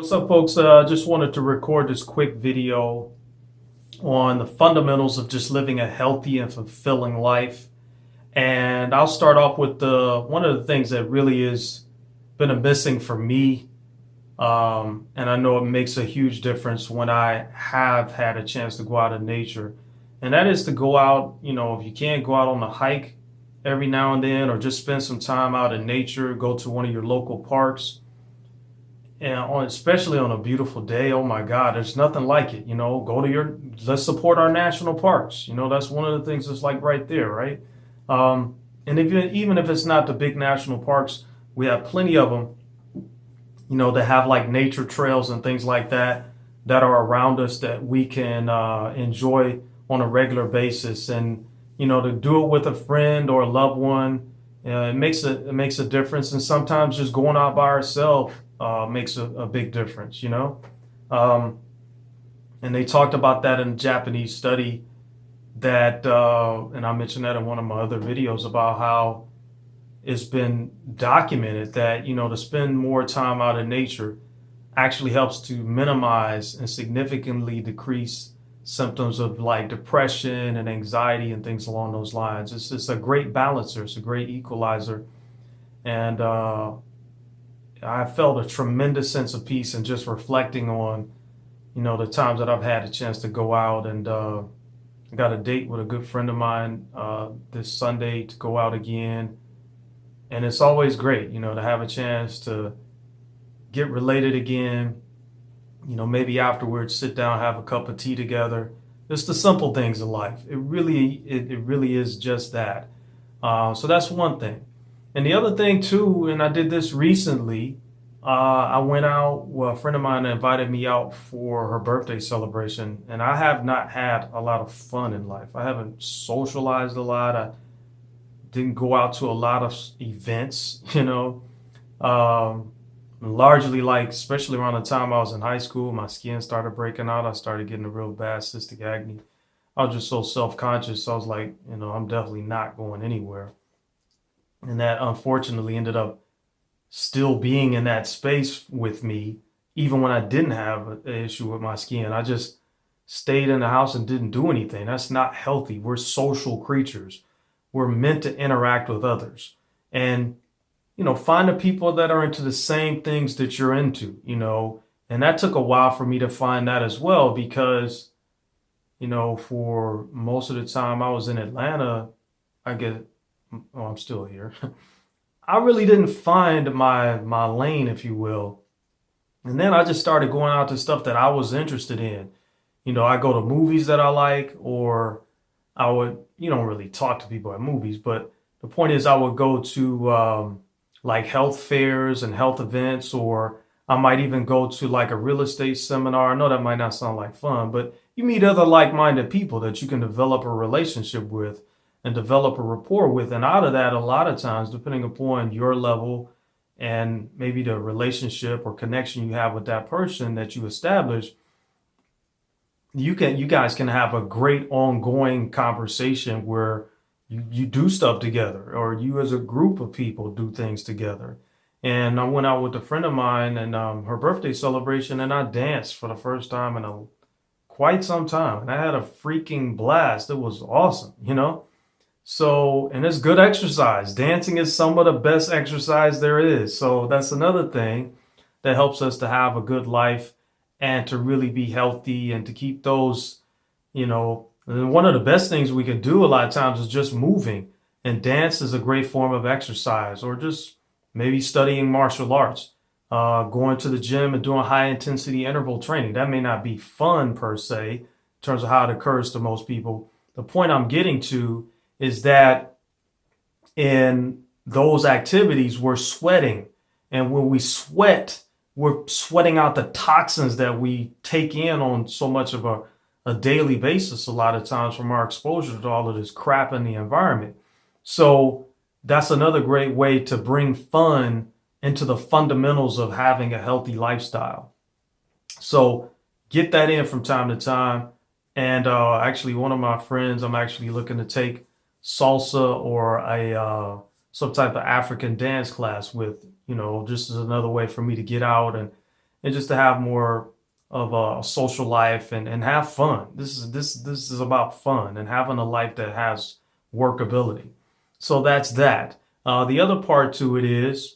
What's up, folks? Just wanted to record this quick video on the fundamentals of just living a healthy and fulfilling life. And I'll start off with the one of the things that really has been a missing for me. And I know it makes a huge difference when I have had a chance to go out in nature. And that is to go out, if you can't go out on a hike every now and then, or just spend some time out in nature, go to one of your local parks and especially on a beautiful day. Oh my God, there's nothing like it. Let's support our national parks. That's one of the things that's like right there, right? And even if it's not the big national parks, we have plenty of them, that have like nature trails and things like that that are around us that we can enjoy on a regular basis. And, to do it with a friend or a loved one, it makes a difference. And sometimes just going out by ourselves makes a big difference. Um, and they talked about that in a Japanese study that, and I mentioned that in one of my other videos about how it's been documented that, to spend more time out in nature actually helps to minimize and significantly decrease symptoms of like depression and anxiety and things along those lines. It's just a great balancer. It's a great equalizer. And I felt a tremendous sense of peace and just reflecting on, the times that I've had a chance to go out. And I got a date with a good friend of mine this Sunday to go out again. And it's always great, to have a chance to get related again, maybe afterwards sit down, have a cup of tea together. Just the simple things in life. It really is just that. So that's one thing. And the other thing too, and I did this recently, I went out, well, a friend of mine invited me out for her birthday celebration, and I have not had a lot of fun in life. I haven't socialized a lot. I didn't go out to a lot of events, largely like, especially around the time I was in high school, my skin started breaking out. I started getting a real bad cystic acne. I was just so self-conscious. So I was like, I'm definitely not going anywhere. And that unfortunately ended up still being in that space with me, even when I didn't have an issue with my skin. I just stayed in the house and didn't do anything. That's not healthy. We're social creatures. We're meant to interact with others. And, find the people that are into the same things that you're into. And that took a while for me to find that as well, because, for most of the time I was in Atlanta, I get, oh, I'm still here. I really didn't find my lane, if you will. And then I just started going out to stuff that I was interested in. I go to movies that I like, or I would, you don't really talk to people at movies, but the point is I would go to like health fairs and health events, or I might even go to like a real estate seminar. I know that might not sound like fun, but you meet other like-minded people that you can develop a relationship with and develop a rapport with. And out of that, a lot of times, depending upon your level and maybe the relationship or connection you have with that person that you establish, you guys can have a great ongoing conversation where you do stuff together, or you as a group of people do things together. And I went out with a friend of mine and her birthday celebration, and I danced for the first time in quite some time. And I had a freaking blast. It was awesome. So, and it's good exercise. Dancing is some of the best exercise there is. So that's another thing that helps us to have a good life and to really be healthy and to keep those, and one of the best things we can do a lot of times is just moving. And dance is a great form of exercise, or just maybe studying martial arts, going to the gym and doing high intensity interval training. That may not be fun per se, in terms of how it occurs to most people. The point I'm getting to is that in those activities, we're sweating. And when we sweat, we're sweating out the toxins that we take in on so much of a daily basis, a lot of times from our exposure to all of this crap in the environment. So that's another great way to bring fun into the fundamentals of having a healthy lifestyle. So get that in from time to time. And actually, one of my friends, I'm actually looking to take salsa or a some type of African dance class with, just as another way for me to get out and and just to have more of a social life and have fun. This is about fun and having a life that has workability. So that's that. The other part to it is,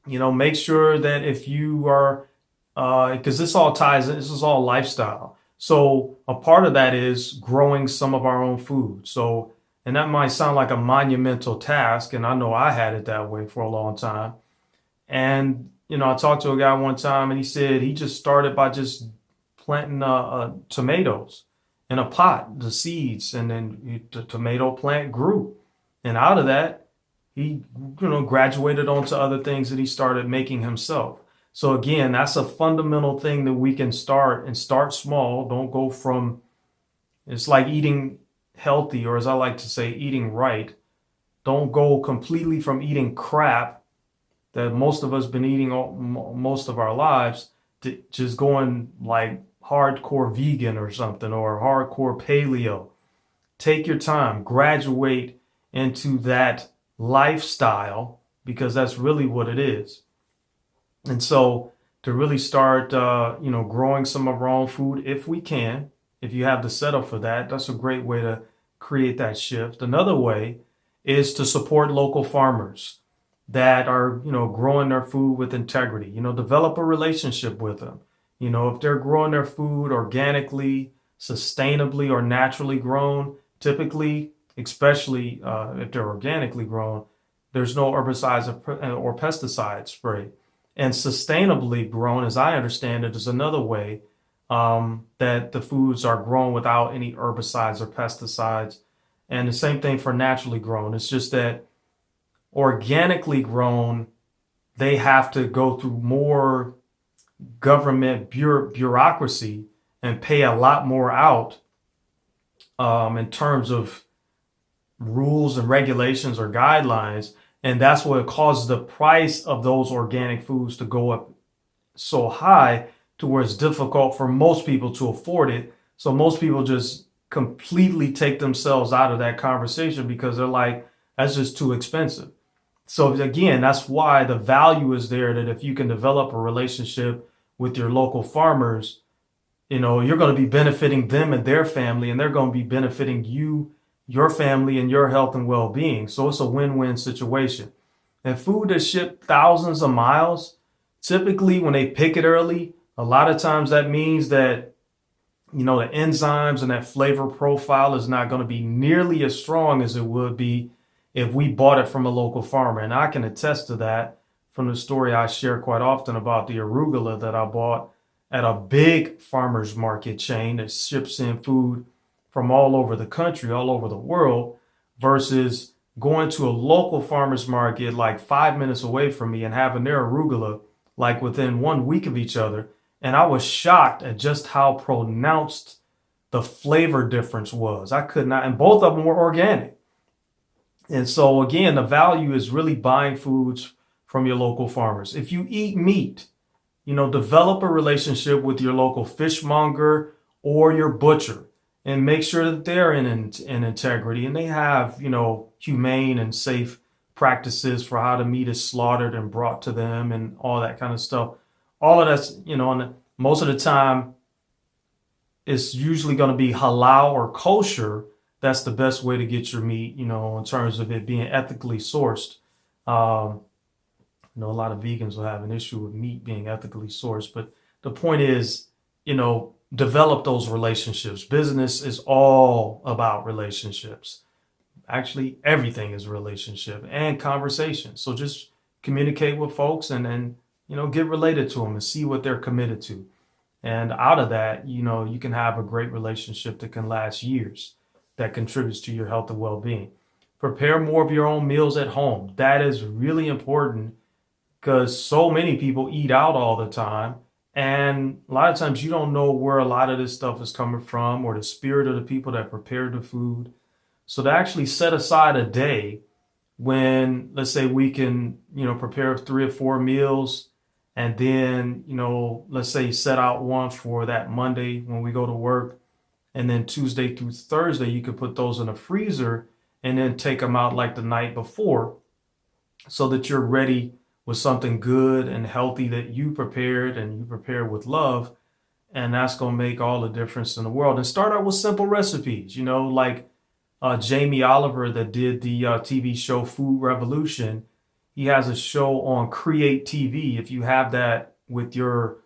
make sure that if you are, because this all ties in, this is all lifestyle. So a part of that is growing some of our own food. So, and that might sound like a monumental task, and I know I had it that way for a long time. And, I talked to a guy one time and he said he just started by just planting tomatoes in a pot, the seeds, and then the tomato plant grew. And out of that, he, graduated onto other things that he started making himself. So again, that's a fundamental thing that we can start and start small. Don't go from, it's like eating healthy, or as I like to say, eating right. Don't go completely from eating crap that most of us been eating most of our lives to just going like hardcore vegan or something, or hardcore paleo. Take your time, graduate into that lifestyle, because that's really what it is. And so to really start, growing some of our own food, if we can, if you have the setup for that, that's a great way to create that shift. Another way is to support local farmers that are, growing their food with integrity. Develop a relationship with them. If they're growing their food organically, sustainably, or naturally grown, typically, especially if they're organically grown, there's no herbicides or pesticides sprayed. And sustainably grown, as I understand it, is another way that the foods are grown without any herbicides or pesticides. And the same thing for naturally grown. It's just that organically grown, they have to go through more government bureaucracy and pay a lot more out in terms of rules and regulations or guidelines. And that's what causes the price of those organic foods to go up so high to where it's difficult for most people to afford it. So most people just completely take themselves out of that conversation because they're like, that's just too expensive. So again, that's why the value is there, that if you can develop a relationship with your local farmers, you're going to be benefiting them and their family, and they're going to be benefiting you, your family, and your health and well-being. So it's a win-win situation. And food that's shipped thousands of miles, typically when they pick it early, a lot of times that means that, the enzymes and that flavor profile is not going to be nearly as strong as it would be if we bought it from a local farmer. And I can attest to that from the story I share quite often about the arugula that I bought at a big farmers market chain that ships in food from all over the country, all over the world, versus going to a local farmers market like 5 minutes away from me and having their arugula like within 1 week of each other. And I was shocked at just how pronounced the flavor difference was. I could not, and both of them were organic. And so again, the value is really buying foods from your local farmers. If you eat meat, develop a relationship with your local fishmonger or your butcher, and make sure that they're in integrity and they have, humane and safe practices for how the meat is slaughtered and brought to them and all that kind of stuff. All of that's, and most of the time it's usually going to be halal or kosher. That's the best way to get your meat, in terms of it being ethically sourced. A lot of vegans will have an issue with meat being ethically sourced, but the point is, develop those relationships. Business is all about relationships. Actually, everything is a relationship and conversation. So just communicate with folks and get related to them and see what they're committed to. And out of that, you can have a great relationship that can last years, that contributes to your health and well-being. Prepare more of your own meals at home. That is really important because so many people eat out all the time. And a lot of times you don't know where a lot of this stuff is coming from or the spirit of the people that prepared the food. So to actually set aside a day when, let's say, we can, prepare 3 or 4 meals, and then, let's say set out one for that Monday when we go to work. And then Tuesday through Thursday, you could put those in a freezer and then take them out like the night before so that you're ready with something good and healthy that you prepared and you prepared with love. And that's going to make all the difference in the world. And start out with simple recipes, like Jamie Oliver that did the TV show Food Revolution. He has a show on Create TV. If you have that with your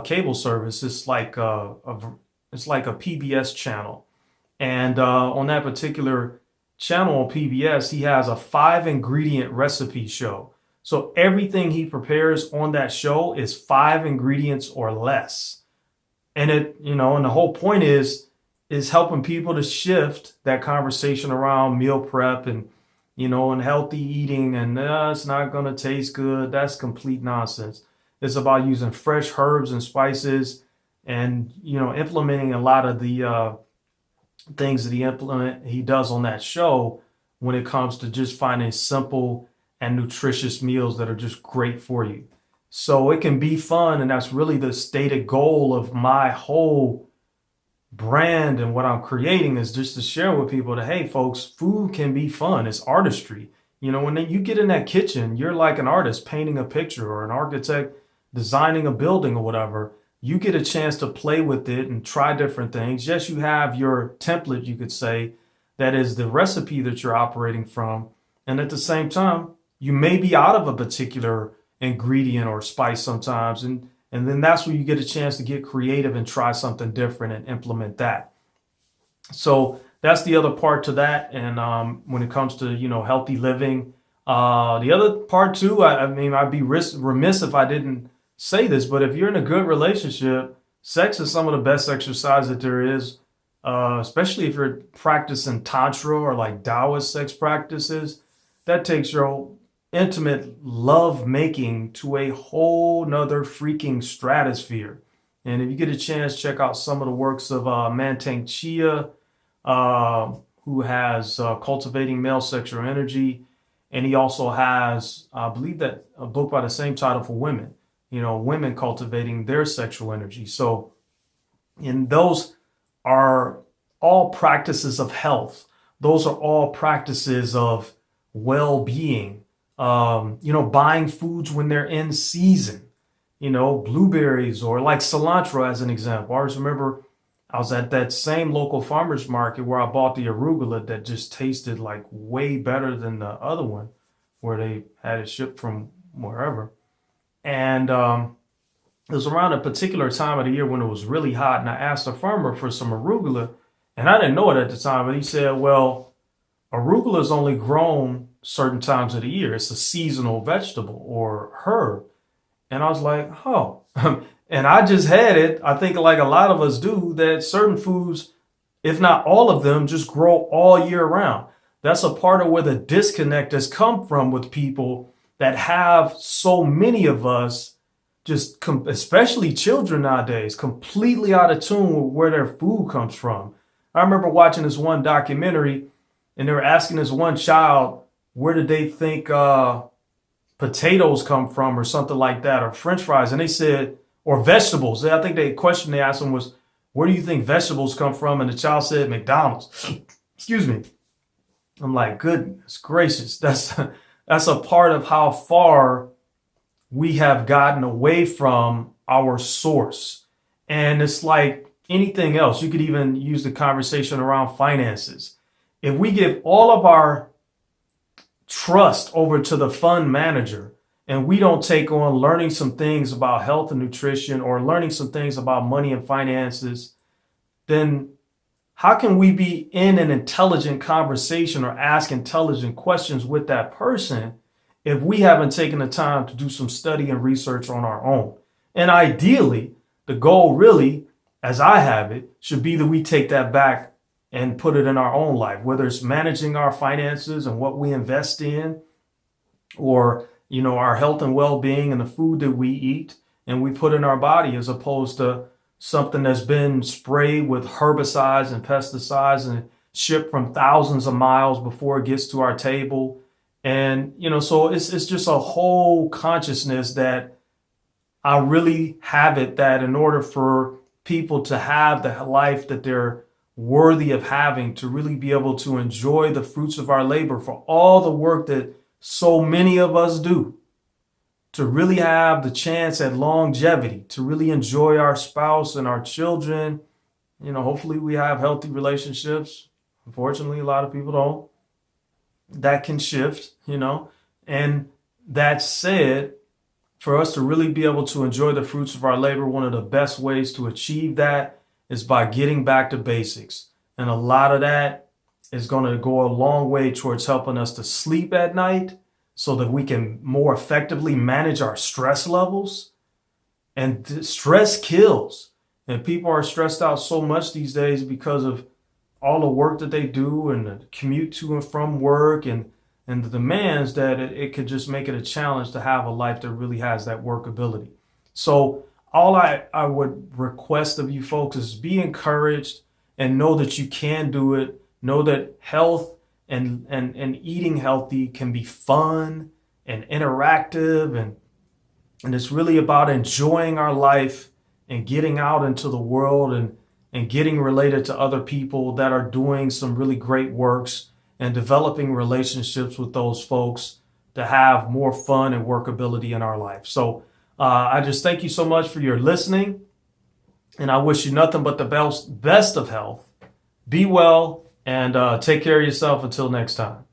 cable service, it's like a PBS channel. And on that particular channel on PBS, he has a 5 ingredient recipe show. So everything he prepares on that show is 5 ingredients or less. And and the whole point is helping people to shift that conversation around meal prep and healthy eating and it's not going to taste good. That's complete nonsense. It's about using fresh herbs and spices and, implementing a lot of the things that he does on that show when it comes to just finding simple and nutritious meals that are just great for you. So it can be fun, and that's really the stated goal of my whole brand and what I'm creating is just to share with people that, hey, folks, food can be fun. It's artistry. When you get in that kitchen, you're like an artist painting a picture or an architect designing a building or whatever. You get a chance to play with it and try different things. Yes, you have your template, you could say, that is the recipe that you're operating from. And at the same time, you may be out of a particular ingredient or spice sometimes. And then that's where you get a chance to get creative and try something different and implement that. So that's the other part to that. And when it comes to, healthy living, the other part too, I mean, I'd be remiss if I didn't say this, but if you're in a good relationship, sex is some of the best exercise that there is, especially if you're practicing Tantra or like Taoist sex practices. That takes your intimate love making to a whole nother freaking stratosphere. And if you get a chance, check out some of the works of Mantang Chia, who has Cultivating Male Sexual Energy. And he also has, I believe, that a book by the same title for women, women cultivating their sexual energy. So, and those are all practices of health. Those are all practices of well-being. Buying foods when they're in season, blueberries or like cilantro as an example. I always remember I was at that same local farmer's market where I bought the arugula that just tasted like way better than the other one where they had it shipped from wherever. And it was around a particular time of the year when it was really hot. And I asked the farmer for some arugula and I didn't know it at the time, but he said, well, arugula is only grown certain times of the year. It's a seasonal vegetable or herb. And I was like, oh, and I just had it. I think like a lot of us do that certain foods, if not all of them, just grow all year round. That's a part of where the disconnect has come from with people that have so many of us, just especially children nowadays, completely out of tune with where their food comes from. I remember watching this one documentary and they were asking this one child, where did they think potatoes come from or something like that, or French fries? And they said, or vegetables. I think the question they asked them was, where do you think vegetables come from? And the child said, McDonald's. Excuse me. I'm like, goodness gracious. That's a part of how far we have gotten away from our source. And it's like anything else. You could even use the conversation around finances. If we give all of our trust over to the fund manager and we don't take on learning some things about health and nutrition or learning some things about money and finances, then how can we be in an intelligent conversation or ask intelligent questions with that person if we haven't taken the time to do some study and research on our own? And ideally, the goal really, as I have it, should be that we take that back and put it in our own life, whether it's managing our finances and what we invest in, or, our health and well-being and the food that we eat and we put in our body, as opposed to something that's been sprayed with herbicides and pesticides and shipped from thousands of miles before it gets to our table. And, so it's just a whole consciousness that I really have it, that in order for people to have the life that they're worthy of having, to really be able to enjoy the fruits of our labor for all the work that so many of us do, to really have the chance at longevity, to really enjoy our spouse and our children. Hopefully we have healthy relationships. Unfortunately, a lot of people don't. That can shift. And that said, for us to really be able to enjoy the fruits of our labor, one of the best ways to achieve that is by getting back to basics. And a lot of that is going to go a long way towards helping us to sleep at night so that we can more effectively manage our stress levels. And stress kills. And people are stressed out so much these days because of all the work that they do and the commute to and from work and the demands that it could just make it a challenge to have a life that really has that workability. So all I would request of you folks is be encouraged and know that you can do it. Know that health and eating healthy can be fun and interactive, and it's really about enjoying our life and getting out into the world and getting related to other people that are doing some really great works and developing relationships with those folks to have more fun and workability in our life. So I just thank you so much for your listening, and I wish you nothing but the best of health. Be well and take care of yourself until next time.